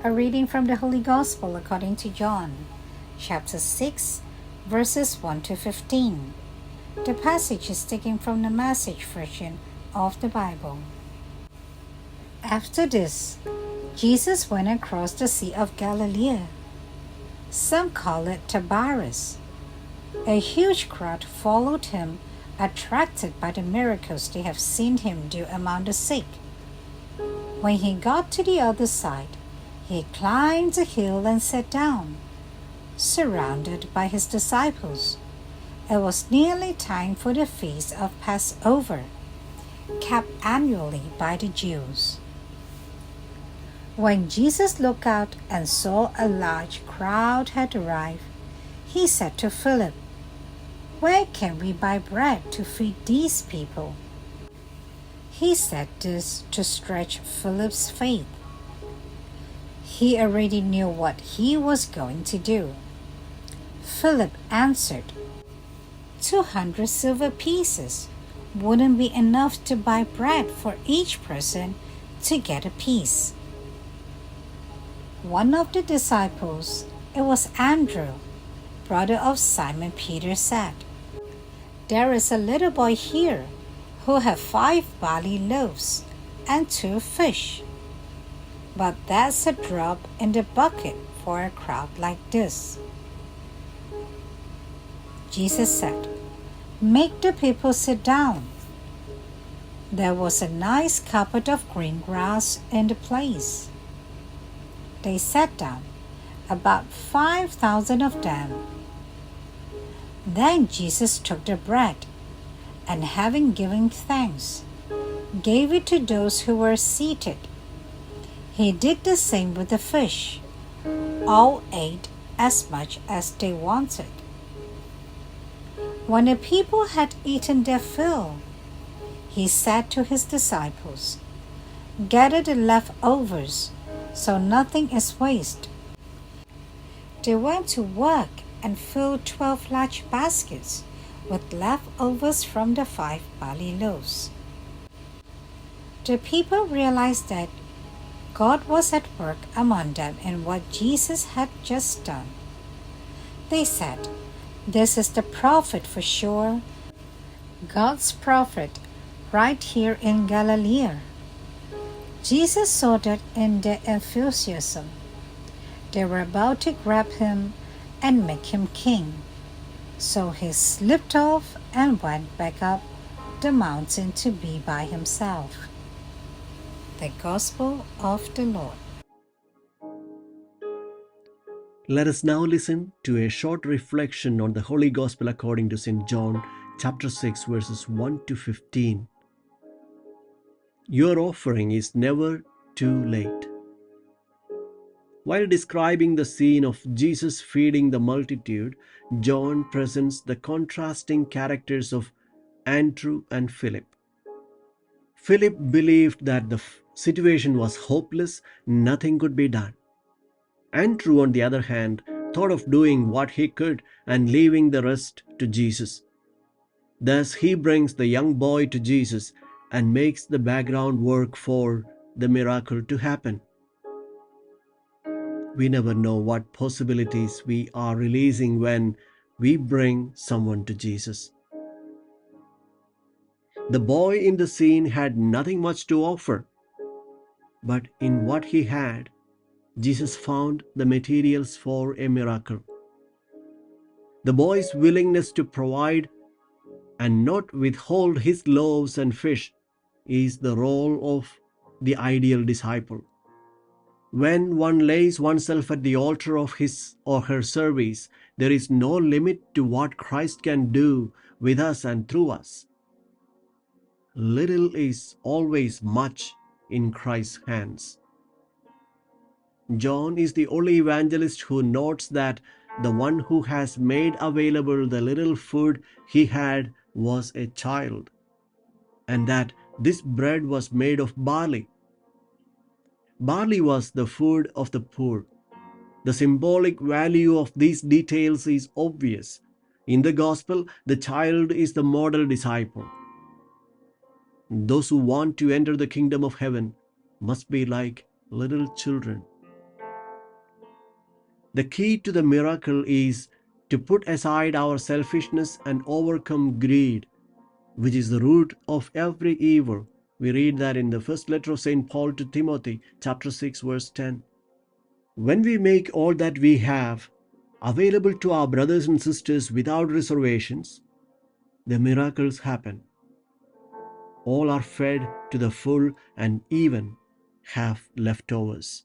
A reading from the Holy Gospel according to John, chapter 6, verses 1 to 15. The passage is taken from the Message version of the Bible. After this, Jesus went across the Sea of Galilee. Some call it Tiberias. A huge crowd followed him, attracted by the miracles they have seen him do among the sick. When he got to the other side, he climbed a hill and sat down, surrounded by his disciples. It was nearly time for the feast of Passover, kept annually by the Jews. When Jesus looked out and saw a large crowd had arrived, he said to Philip, "Where can we buy bread to feed these people?" He said this to stretch Philip's faith. He already knew what he was going to do. Philip answered, 200 silver pieces wouldn't be enough to buy bread for each person to get a piece. One of the disciples, it was Andrew, brother of Simon Peter, said, "There is a little boy here who has 5 barley loaves and 2 fish. But that's a drop in the bucket for a crowd like this." Jesus said, "Make the people sit down." There was a nice carpet of green grass in the place. They sat down, about 5,000 of them. Then Jesus took the bread, and having given thanks, gave it to those who were seated. He did the same with the fish. All ate as much as they wanted. When the people had eaten their fill, he said to his disciples, "Gather the leftovers, so nothing is wasted." They went to work and filled 12 large baskets with leftovers from the 5 barley loaves. The people realized that God was at work among them in what Jesus had just done. They said, "This is the prophet for sure, God's prophet right here in Galilee." Jesus saw that in their enthusiasm. They were about to grab him and make him king. So he slipped off and went back up the mountain to be by himself. The Gospel of the Lord. Let us now listen to a short reflection on the Holy Gospel according to St. John, chapter 6, verses 1 to 15. Your offering is never too late. While describing the scene of Jesus feeding the multitude, John presents the contrasting characters of Andrew and Philip. Philip believed that the situation was hopeless, nothing could be done. Andrew, on the other hand, thought of doing what he could and leaving the rest to Jesus. Thus, he brings the young boy to Jesus and makes the background work for the miracle to happen. We never know what possibilities we are releasing when we bring someone to Jesus. The boy in the scene had nothing much to offer, but in what he had, Jesus found the materials for a miracle. The boy's willingness to provide and not withhold his loaves and fish is the role of the ideal disciple. When one lays oneself at the altar of his or her service, there is no limit to what Christ can do with us and through us. Little is always much in Christ's hands. John is the only evangelist who notes that the one who has made available the little food he had was a child, and that this bread was made of barley. Barley was the food of the poor. The symbolic value of these details is obvious. In the Gospel, the child is the model disciple. Those who want to enter the kingdom of heaven must be like little children. The key to the miracle is to put aside our selfishness and overcome greed, which is the root of every evil. We read that in the first letter of St. Paul to Timothy, chapter 6, verse 10. When we make all that we have available to our brothers and sisters without reservations, the miracles happen. All are fed to the full and even have leftovers.